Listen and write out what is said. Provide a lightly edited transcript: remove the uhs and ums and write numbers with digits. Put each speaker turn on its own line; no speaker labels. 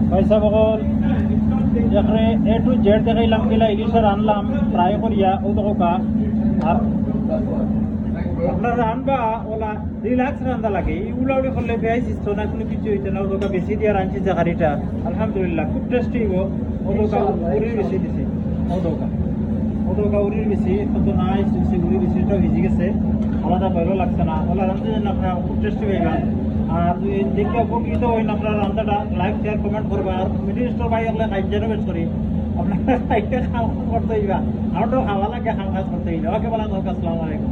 পয়সা বকল এখানে এ to Z দেখাইলাম গেলা ইলিশের আনলাম ফ্রাই করিয়া ও দোকা আর আপনার রানবা ওলা রিল্যাক্স রান্দা লাগে উলাউলি করলে বেশ ইচ্ছ না কোনো কিছু হইতে না ও দোকা বেশি দিয়ে রাঁধছি জাহারিটা আলহামদুলিল্লাহ খুব টেস্টি গো ও দোকা উড়ির বেশি দিছে ও দোকা উড়ির বেশি তো নাই উড়ির বেশিটাও ভিজি গেছে আলাদা ভালো লাগছে না ওলা রাঁধতে যেন আপনারা খুব টেস্টি পাইবেন আর দেখে উপকৃত হইন আপনার রান্নাটা লাইক শেয়ার কমেন্ট করবা আর মিডিল স্টোর ভাই হলে নাইজেনও বেশ করি আপনারা খাইতে খাওয়া করতে হইবা আমারও খাওয়া লাগে খাওয়া করতে হইলে ওকে বলা দরকার আসসালামু আলাইকুম